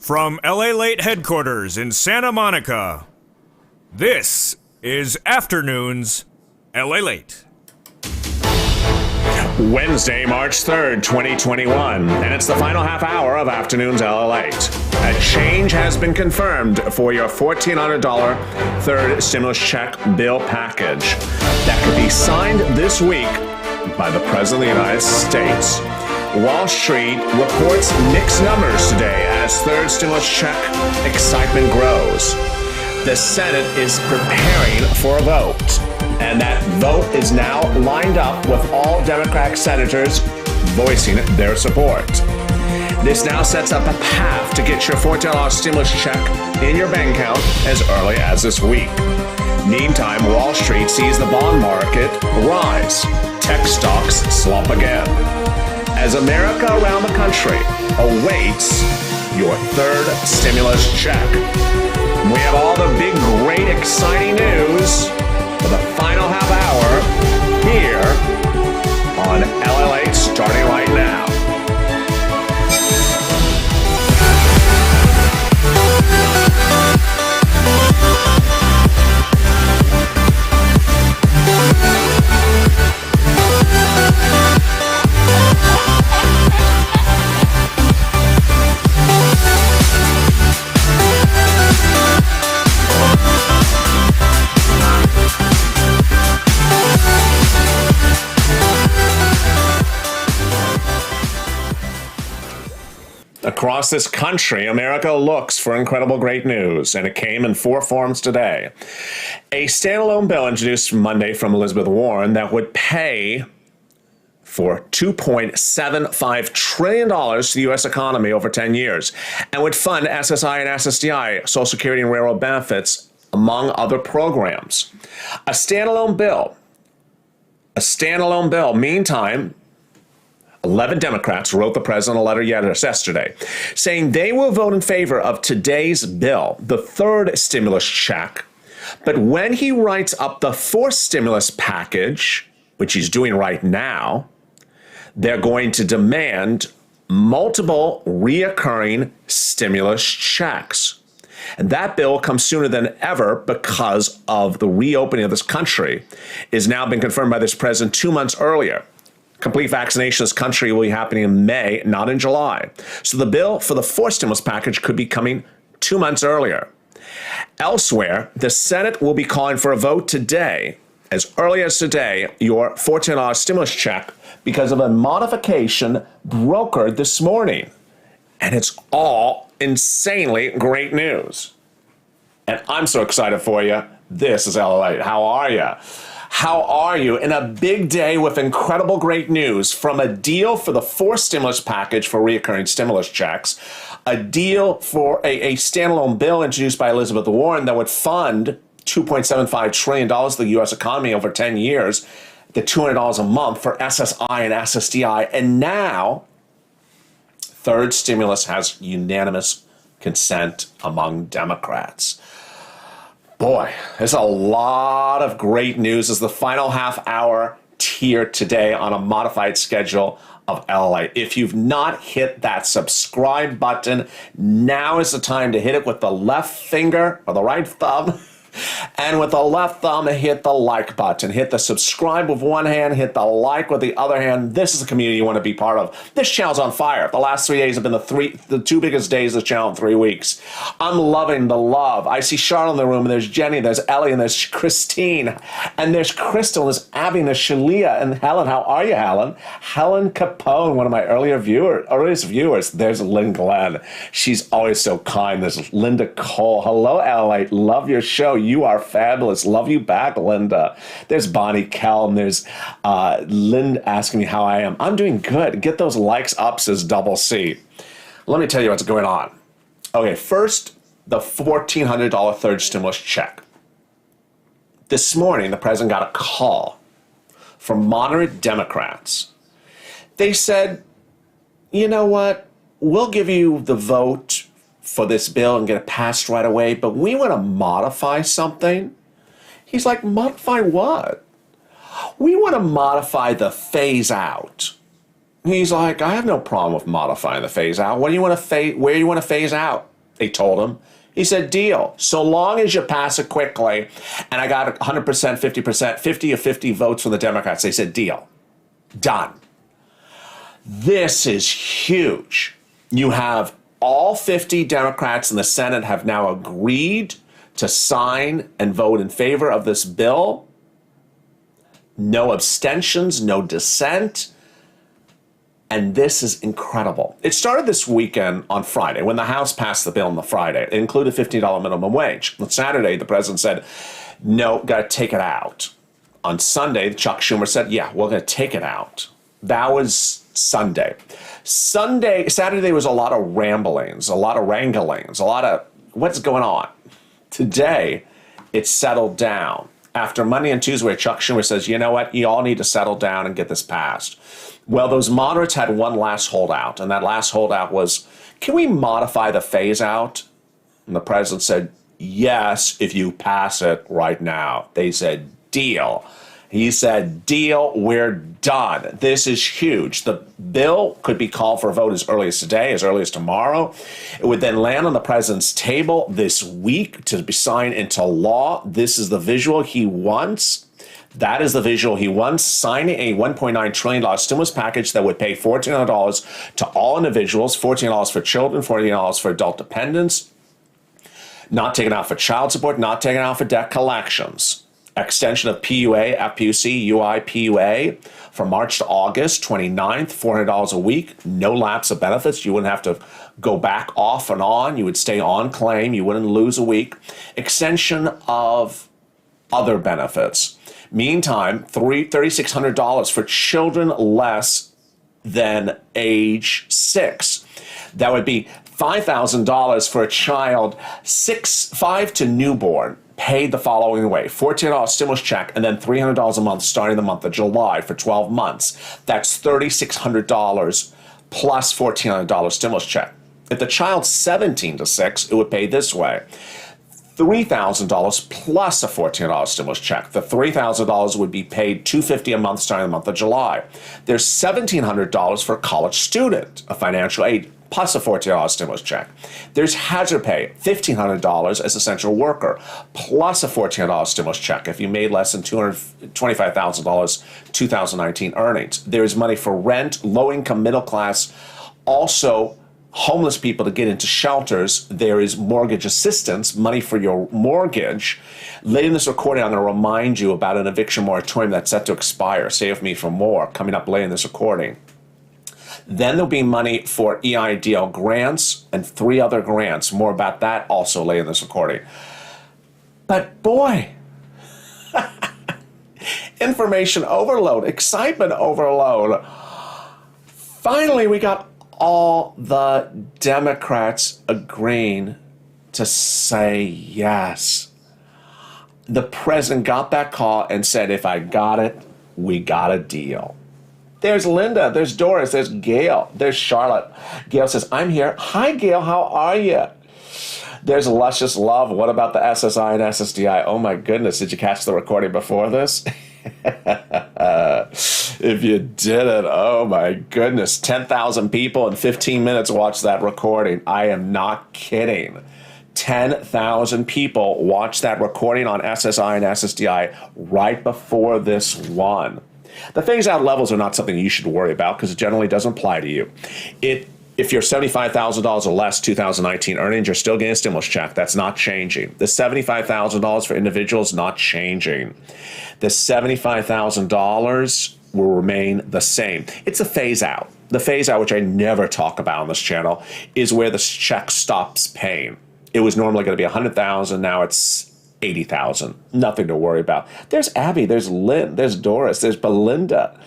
From Lalate headquarters in Santa Monica, this is Afternoons Lalate. Wednesday, March 3rd, 2021, and it's the final half hour of Afternoons Lalate. A change has been confirmed for your $1,400 third stimulus check bill package that could be signed this week by the President of the United States. Wall Street reports mixed numbers today as third stimulus check excitement grows. The Senate is preparing for a vote, and that vote is now lined up with all Democratic senators voicing their support. This now sets up a path to get your $14 stimulus check in your bank account as early as this week. Meantime, Wall Street sees the bond market rise. Tech stocks slump again, as America around the country awaits your third stimulus check. We have all the big, great, exciting news for the final half hour here on LL8 starting right now. Across this country, America looks for incredible great news, and it came in four forms today. A standalone bill introduced Monday from Elizabeth Warren that would pay for $2.75 trillion to the U.S. economy over 10 years and would fund SSI and SSDI, Social Security and Railroad benefits, among other programs. A standalone bill. Meantime, 11 Democrats wrote the president a letter yesterday saying they will vote in favor of today's bill, the third stimulus check. But when he writes up the fourth stimulus package, which he's doing right now, they're going to demand multiple reoccurring stimulus checks. And that bill comes sooner than ever because of the reopening of this country is now been confirmed by this president 2 months earlier. Complete vaccination in this country will be happening in May, not in July. So the bill for the fourth stimulus package could be coming 2 months earlier. Elsewhere, the Senate will be calling for a vote today, as early as today, your $14 stimulus check because of a modification brokered this morning. And it's all insanely great news. And I'm so excited for you. This is LA. How are you? How are you? In a big day with incredible great news from a deal for the fourth stimulus package for reoccurring stimulus checks, a deal for a standalone bill introduced by Elizabeth Warren that would fund $2.75 trillion to the U.S. economy over 10 years, the $200 a month for SSI and SSDI, and now third stimulus has unanimous consent among Democrats. Boy, there's a lot of great news as the final half hour here today on a modified schedule of LA. If you've not hit that subscribe button, now is the time to hit it with the left finger or the right thumb. And with the left thumb, hit the like button. Hit the subscribe with one hand, hit the like with the other hand. This is a community you want to be part of. This channel's on fire. The last 3 days have been the two biggest days of the channel in 3 weeks. I'm loving the love. I see Charlotte in the room, and there's Jenny, there's Ellie, and there's Christine, and there's Crystal, and there's Abby, and there's Shalia, and Helen. How are you, Helen? Helen Capone, one of my earliest viewers. There's Lynn Glenn. She's always so kind. There's Linda Cole. Hello, LA. Love your show. You are fabulous. Love you back, Linda. There's Bonnie Kelm. There's Lynn asking me how I am. I'm doing good. Get those likes up, says Double C. Let me tell you what's going on. Okay, first, the $1,400 third stimulus check. This morning, the president got a call from moderate Democrats. They said, you know what? We'll give you the vote for this bill and get it passed right away, but we want to modify something. He's like, modify what? We want to modify the phase out. He's like, I have no problem with modifying the phase out. What do you want to where do you want to phase out? They told him. He said, deal. So long as you pass it quickly. And I got 100%, 50%, 50 of 50 votes from the Democrats. They said, deal. Done. This is huge. You have all 50 Democrats in the Senate have now agreed to sign and vote in favor of this bill. No abstentions, no dissent. And this is incredible. It started this weekend on Friday when the House passed the bill on the Friday. It included $15 minimum wage. On Saturday, the president said, no, got to take it out. On Sunday, Chuck Schumer said, yeah, we're going to take it out. That was Sunday. Saturday, there was a lot of ramblings, a lot of wranglings, a lot of what's going on. Today, it's settled down. After Monday and Tuesday, where Chuck Schumer says, you know what, you all need to settle down and get this passed. Well, those moderates had one last holdout, and that last holdout was, can we modify the phase out? And the president said, yes, if you pass it right now. They said, deal. He said, deal, we're done. This is huge. The bill could be called for a vote as early as today, as early as tomorrow. It would then land on the president's table this week to be signed into law. This is the visual he wants. That is the visual he wants, signing a $1.9 trillion stimulus package that would pay $1,400 to all individuals, $14 for children, $14 for adult dependents, not taken out for child support, not taken out for debt collections. Extension of PUA, FPUC, UI, PUA from March to August 29th, $400 a week, no lapse of benefits. You wouldn't have to go back off and on. You would stay on claim. You wouldn't lose a week. Extension of other benefits. Meantime, $3,600 for children less than age 6. That would be $5,000 for a child 5 to newborn, paid the following way: $1,400 stimulus check and then $300 a month starting the month of July for 12 months. That's $3,600 plus $1,400 stimulus check. If the child's 17 to 6, it would pay this way: $3,000 plus a $1,400 stimulus check. The $3,000 would be paid $250 a month starting the month of July. There's $1,700 for a college student, a financial aid, plus a $1,400 stimulus check. There's hazard pay, $1,500 as essential worker, plus a $1,400 stimulus check if you made less than $225,000 2019 earnings. There's money for rent, low-income, middle class, also homeless people to get into shelters. There is mortgage assistance, money for your mortgage. Later in this recording, I'm going to remind you about an eviction moratorium that's set to expire. Save me for more coming up later in this recording. Then there'll be money for EIDL grants and 3 other grants. More about that also later in this recording. But boy, information overload, excitement overload. Finally, we got all the Democrats agreeing to say yes. The president got that call and said, if I got it, we got a deal. There's Linda, there's Doris, there's Gail, there's Charlotte. Gail says, I'm here. Hi, Gail, how are you? There's Luscious Love. What about the SSI and SSDI? Oh, my goodness. Did you catch the recording before this? If you didn't, oh, my goodness. 10,000 people in 15 minutes watched that recording. I am not kidding. 10,000 people watched that recording on SSI and SSDI right before this one. The phase-out levels are not something you should worry about because it generally doesn't apply to you. If you're $75,000 or less 2019 earnings, you're still getting a stimulus check. That's not changing. The $75,000 for individuals, not changing. The $75,000 will remain the same. It's a phase-out. The phase-out, which I never talk about on this channel, is where the check stops paying. It was normally going to be $100,000. Now it's $80,000. Nothing to worry about. There's Abby, there's Lynn, there's Doris, there's Belinda.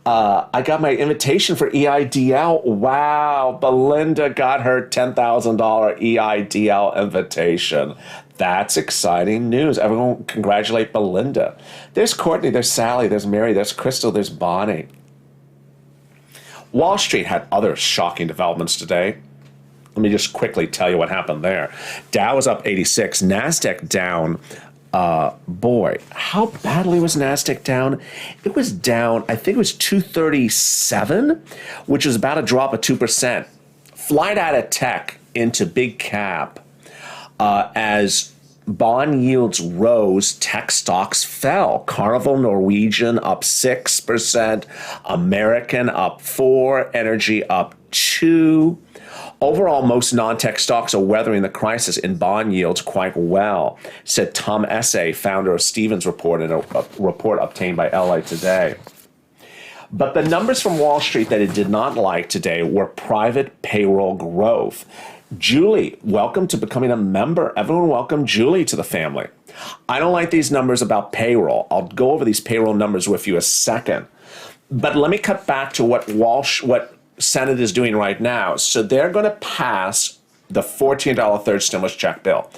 I got my invitation for EIDL. Wow, Belinda got her $10,000 EIDL invitation. That's exciting news. Everyone congratulate Belinda. There's Courtney, there's Sally, there's Mary, there's Crystal, there's Bonnie. Wall Street had other shocking developments today. Let me just quickly tell you what happened there. Dow was up 86, NASDAQ down. Boy, how badly was NASDAQ down? It was down, I think it was 237, which is about a drop of 2%. Flight out of tech into big cap as bond yields rose, tech stocks fell. Carnival Norwegian up 6%, American up 4%, energy up 2%. Overall, most non-tech stocks are weathering the crisis in bond yields quite well, said Tom Essay, founder of Stevens Report, in a report obtained by LA Today. But the numbers from Wall Street that it did not like today were private payroll growth. Julie, welcome to becoming a member. Everyone welcome Julie to the family. I don't like these numbers about payroll. I'll go over these payroll numbers with you a second. But let me cut back to what Senate is doing right now. So they're going to pass the $14 third stimulus check bill.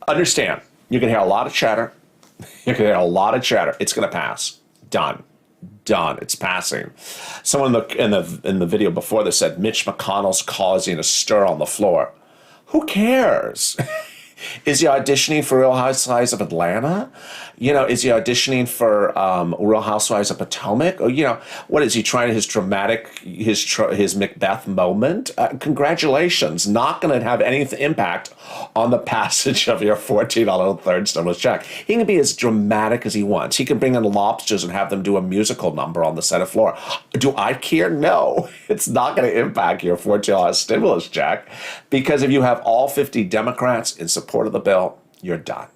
Understand, you can hear a lot of chatter. You can hear a lot of chatter. It's going to pass. Done. It's passing. Someone in the video before this said Mitch McConnell's causing a stir on the floor. Who cares? Is he auditioning for Real Housewives of Atlanta? Is he auditioning for Real Housewives of Potomac? Or, what is he trying his Macbeth moment? Congratulations. Not going to have any impact on the passage of your $14 third stimulus check. He can be as dramatic as he wants. He can bring in lobsters and have them do a musical number on the Senate floor. Do I care? No. It's not going to impact your $14 stimulus check, because if you have all 50 Democrats in support of the bill, you're done.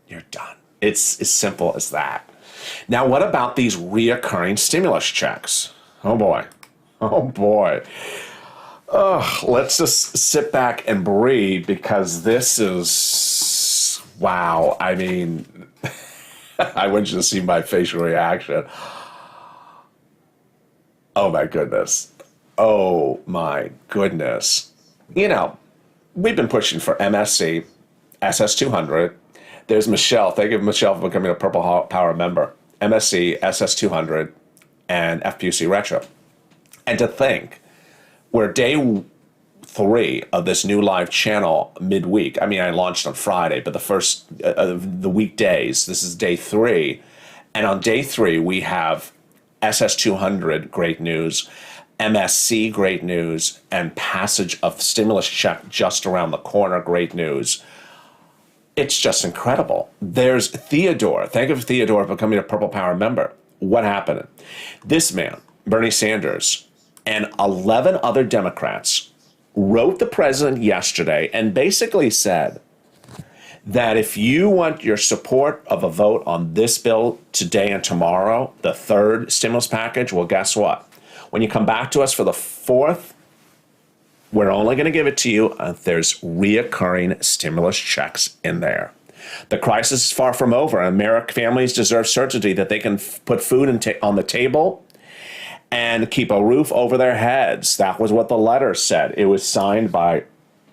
You're done. It's as simple as that. Now, what about these reoccurring stimulus checks? Oh, boy. Oh, boy. Let's just sit back and breathe, because this is, wow. I mean, I want you to see my facial reaction. Oh, my goodness. Oh, my goodness. We've been pushing for MSC, SS200. There's Michelle. Thank you, Michelle, for becoming a Purple Power member. MSC, SS200, and FPUC Retro. And to think, we're day 3 of this new live channel midweek. I mean, I launched on Friday, but the first the weekdays, this is day 3. And on day 3, we have SS200, great news, MSC, great news, and passage of stimulus check just around the corner, great news. It's just incredible. There's Theodore. Thank you for Theodore for becoming a Purple Power member. What happened? This man, Bernie Sanders, and 11 other Democrats wrote the president yesterday and basically said that if you want your support of a vote on this bill today and tomorrow, the third stimulus package, well, guess what? When you come back to us for the fourth, we're only going to give it to you if there's reoccurring stimulus checks in there. The crisis is far from over. American families deserve certainty that they can put food on the table and keep a roof over their heads. That was what the letter said. It was signed by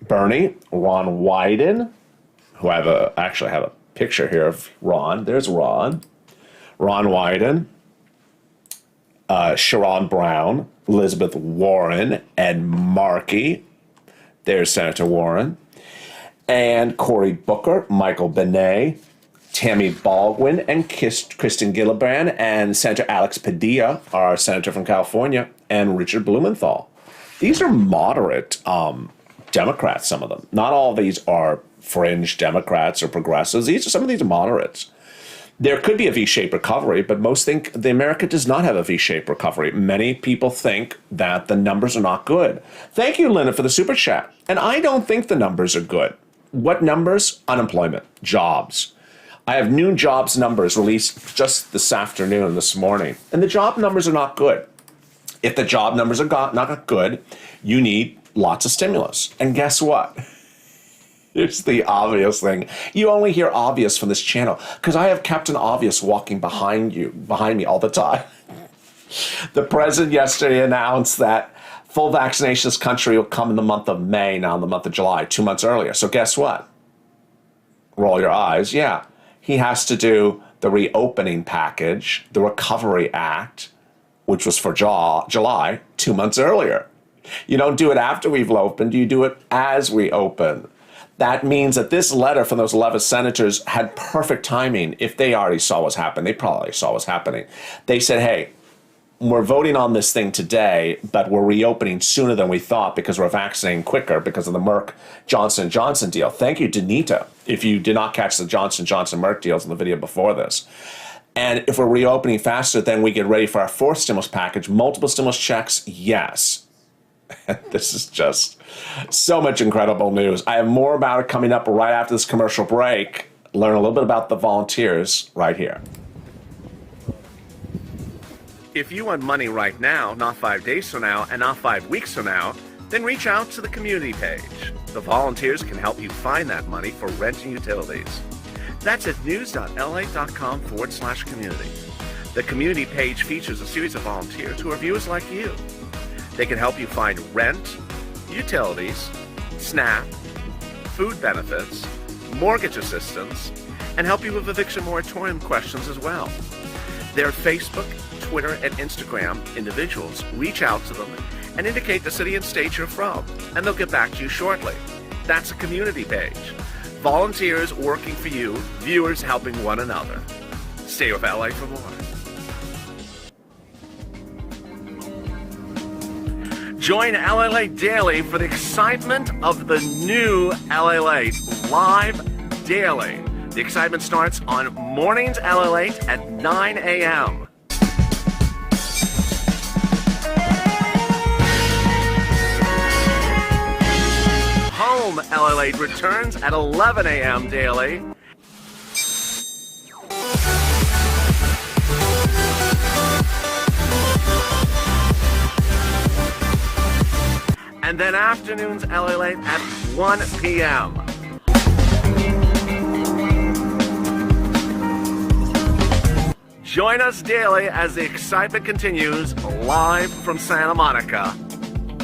Bernie, Ron Wyden, who I actually have a picture here of Ron. There's Ron. Ron Wyden, Sherrod Brown, Elizabeth Warren, Ed Markey. There's Senator Warren. And Cory Booker, Michael Benet, Tammy Baldwin, and Kristen Gillibrand, and Senator Alex Padilla, our senator from California, and Richard Blumenthal. These are moderate Democrats, some of them. Not all of these are fringe Democrats or progressives. Some of these are moderates. There could be a V-shaped recovery, but most think the America does not have a V-shaped recovery. Many people think that the numbers are not good. Thank you, Linda, for the super chat. And I don't think the numbers are good. What numbers? Unemployment, jobs. I have new jobs numbers released just this afternoon, this morning, and the job numbers are not good. If the job numbers are not good, you need lots of stimulus. And guess what? Here's the obvious thing. You only hear obvious from this channel because I have Captain Obvious walking behind me all the time. The president yesterday announced that full vaccination in this country will come in the month of May, now in the month of July, 2 months earlier. So guess what? Roll your eyes. Yeah, he has to do the reopening package, the Recovery Act, which was for July, 2 months earlier. You don't do it after we've opened, you do it as we open. That means that this letter from those 11 senators had perfect timing. If they already saw what's happening, they probably saw what's happening. They said, hey, we're voting on this thing today, but we're reopening sooner than we thought because we're vaccinating quicker because of the Merck Johnson & Johnson deal. Thank you, Danita, if you did not catch the Johnson & Johnson Merck deals in the video before this. And if we're reopening faster, then we get ready for our fourth stimulus package. Multiple stimulus checks, yes. This is just so much incredible news. I have more about it coming up right after this commercial break. Learn a little bit about the volunteers right here. If you want money right now, not 5 days from now, and not 5 weeks from now, then reach out to the community page. The volunteers can help you find that money for rent and utilities. That's at news.la.com/community. The community page features a series of volunteers who are viewers like you. They can help you find rent, utilities, SNAP, food benefits, mortgage assistance, and help you with eviction moratorium questions as well. Their Facebook, Twitter, and Instagram individuals reach out to them and indicate the city and state you're from, and they'll get back to you shortly. That's a community page. Volunteers working for you, viewers helping one another. Stay with LA for more. Join LA Late Daily for the excitement of the new LA Late live daily. The excitement starts on mornings LA Late at 9 a.m. Home LA Late returns at 11 a.m. daily. And then afternoons LA Late at 1 p.m. Join us daily as the excitement continues live from Santa Monica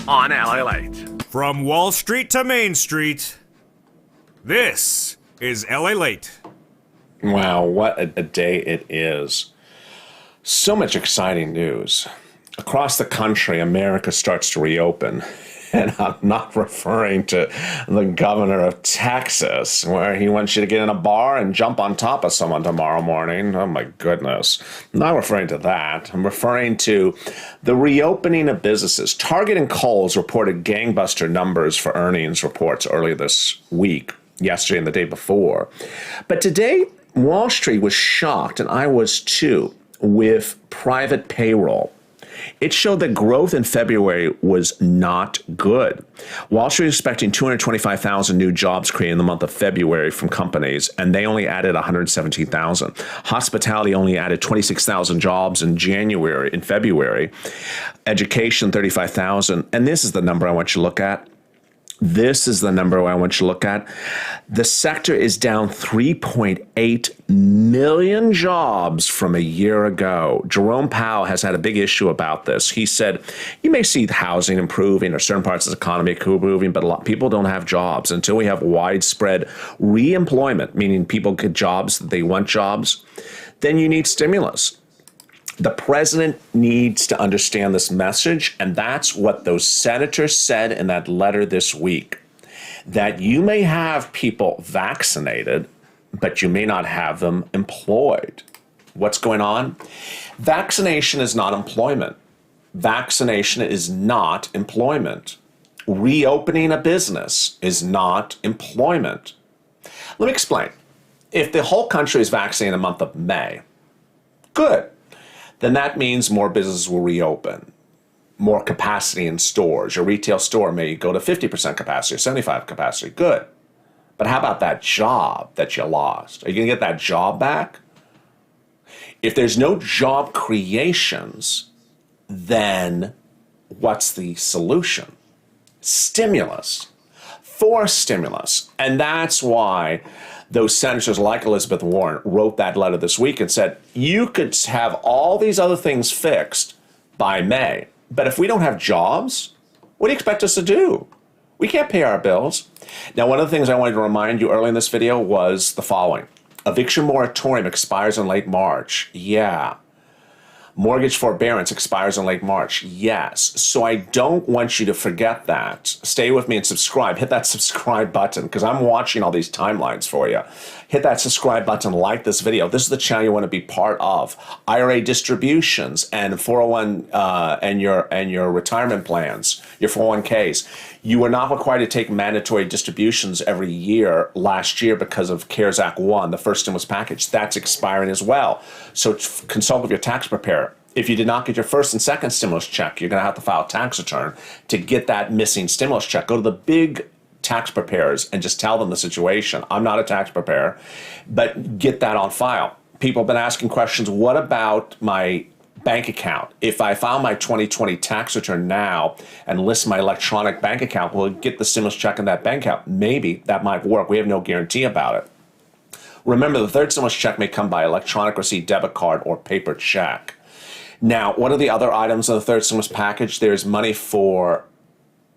on LA Late. From Wall Street to Main Street, this is LA Late. Wow, what a day it is. So much exciting news. Across the country, America starts to reopen. And I'm not referring to the governor of Texas, where he wants you to get in a bar and jump on top of someone tomorrow morning. Oh, my goodness. I'm not referring to that. I'm referring to the reopening of businesses. Target and Kohl's reported gangbuster numbers for earnings reports earlier this week, yesterday and the day before. But today, Wall Street was shocked, and I was too, with private payroll. It showed that growth in February was not good. Wall Street is expecting 225,000 new jobs created in the month of February from companies, and they only added 117,000. Hospitality only added 26,000 jobs in February. Education, 35,000. And this is the number I want you to look at. This is the number I want you to look at. The sector is down 3.8 million jobs from a year ago. Jerome Powell has had a big issue about this. He said, you may see housing improving or certain parts of the economy improving, but a lot of people don't have jobs. Until we have widespread re-employment, meaning people get jobs, they want jobs, then you need stimulus. The president needs to understand this message, and that's what those senators said in that letter this week, that you may have people vaccinated, but you may not have them employed. What's going on? Vaccination is not employment. Vaccination is not employment. Reopening a business is not employment. Let me explain. If the whole country is vaccinated in the month of May, good. Then that means more businesses will reopen, more capacity in stores. Your retail store may go to 50% capacity or 75% capacity. Good. But how about that job that you lost? Are you going to get that job back? If there's no job creations, then what's the solution? Stimulus. Forced stimulus. And that's why those senators like Elizabeth Warren wrote that letter this week and said, you could have all these other things fixed by May, but if we don't have jobs, what do you expect us to do? We can't pay our bills. Now, one of the things I wanted to remind you early in this video was the following. Eviction moratorium expires in late March. Yeah. Mortgage forbearance expires in late March. Yes. So I don't want you to forget that. Stay with me and subscribe. Hit that subscribe button because I'm watching all these timelines for you. Hit that subscribe button, like this video. This is the channel you want to be part of. IRA distributions and 401 and your retirement plans, your 401ks. You were not required to take mandatory distributions every year last year because of CARES Act 1, the first stimulus package. That's expiring as well. So consult with your tax preparer. If you did not get your first and second stimulus check, you're going to have to file a tax return to get that missing stimulus check. Go to the big tax preparers and just tell them the situation. I'm not a tax preparer, but get that on file. People have been asking questions. What about my bank account? If I file my 2020 tax return now and list my electronic bank account, will it get the stimulus check in that bank account? Maybe that might work. We have no guarantee about it. Remember, the third stimulus check may come by electronic receipt, debit card, or paper check. Now, what are the other items in the third stimulus package? There's money for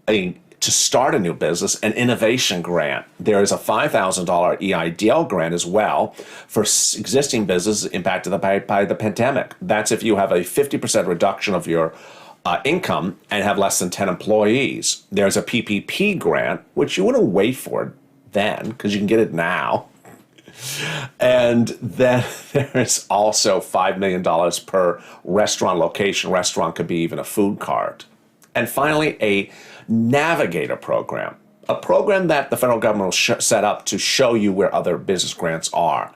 to start a new business, an innovation grant. There is a $5,000 EIDL grant as well for existing businesses impacted by the pandemic. That's if you have a 50% reduction of your income and have less than 10 employees. There's a PPP grant, which you wouldn't wait for then because you can get it now. And then there's also $5 million per restaurant location. Restaurant could be even a food cart. And finally, a Navigator program, a program that the federal government will set up to show you where other business grants are.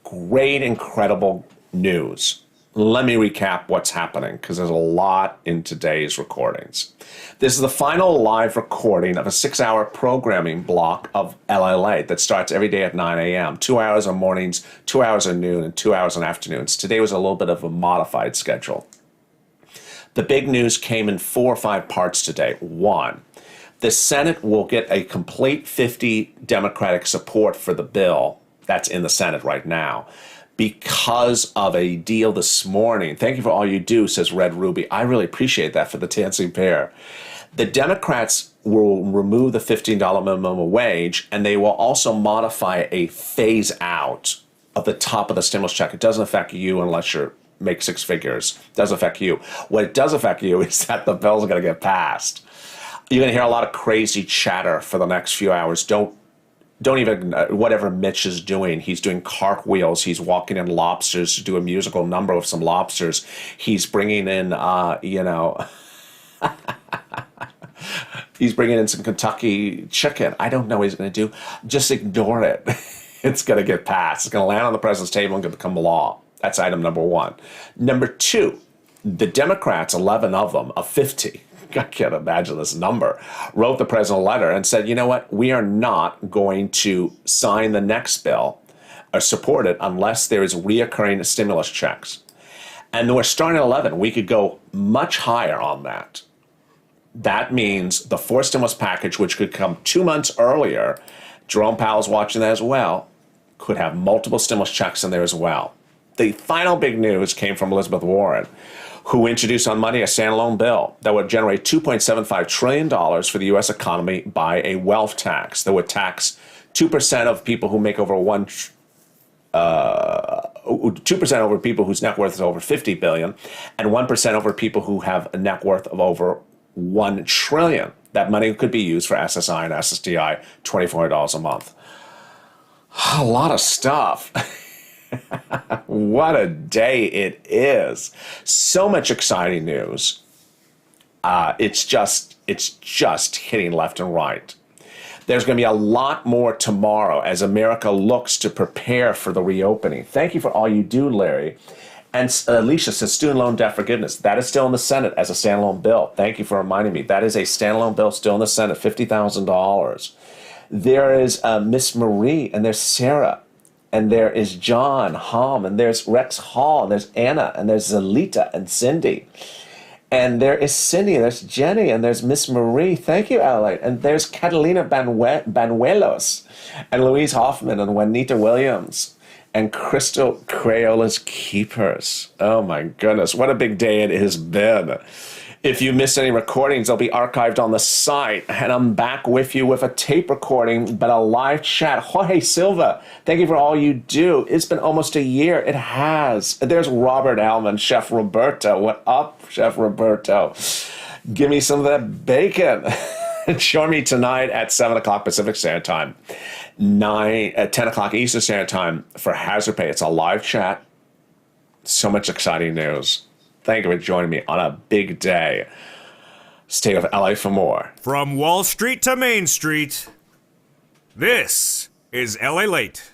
Great, incredible news. Let me recap what's happening because there's a lot in today's recordings. This is the final live recording of a 6-hour programming block of Lalate that starts every day at 9 a.m. 2 hours on mornings, 2 hours on noon, and 2 hours on afternoons. Today was a little bit of a modified schedule. The big news came in 4 or 5 parts today. 1, the Senate will get a complete 50 Democratic support for the bill that's in the Senate right now because of a deal this morning. Thank you for all you do, says Red Ruby. I really appreciate that for the dancing pair. The Democrats will remove the $15 minimum wage, and they will also modify a phase out of the top of the stimulus check. It doesn't affect you unless you're make 6 figures. Doesn't affect you. What it does affect you is that the bills are going to get passed. You're going to hear a lot of crazy chatter for the next few hours. Don't even, whatever Mitch is doing, he's doing cartwheels, he's walking in lobsters to do a musical number with some lobsters. He's bringing in, he's bringing in some Kentucky chicken. I don't know what he's going to do. Just ignore it. It's going to get passed. It's going to land on the president's table and going to become law. That's item number 1. Number 2, the Democrats, 11 of them, of 50, I can't imagine this number, wrote the president a letter and said, you know what, we are not going to sign the next bill or support it unless there is reoccurring stimulus checks. And we're starting at 11. We could go much higher on that. That means the 4th stimulus package, which could come 2 months earlier, Jerome Powell's watching that as well, could have multiple stimulus checks in there as well. The final big news came from Elizabeth Warren, who introduced on Monday a standalone bill that would generate $2.75 trillion for the U.S. economy by a wealth tax that would tax 2% of people who make over 2% over people whose net worth is over $50 billion, and 1% over people who have a net worth of over $1 trillion. That money could be used for SSI and SSDI, $2,400 a month. A lot of stuff. What a day it is. So much exciting news. It's just hitting left and right. There's going to be a lot more tomorrow as America looks to prepare for the reopening. Thank you for all you do, Larry. And Alicia says student loan debt forgiveness. That is still in the Senate as a standalone bill. Thank you for reminding me. That is a standalone bill still in the Senate, $50,000. There is Miss Marie, and there's Sarah. And there is John Hom, and there's Rex Hall, and there's Anna, and there's Zelita and Cindy. And there is Cindy, and there's Jenny, and there's Miss Marie. Thank you, Adelaide. And there's Catalina Banuelos, and Louise Hoffman, and Juanita Williams, and Crystal Crayola's Keepers. Oh my goodness, what a big day it has been. If you missed any recordings, they'll be archived on the site. And I'm back with you with a tape recording, but a live chat. Jorge Silva, thank you for all you do. It's been almost a year. It has. There's Robert Alman, Chef Roberto. What up, Chef Roberto? Give me some of that bacon. Join me tonight at 7 o'clock Pacific Standard Time, 10 o'clock Eastern Standard Time for Hazard Pay. It's a live chat. So much exciting news. Thank you for joining me on a big day. Stay with LA for more. From Wall Street to Main Street, this is LA Late.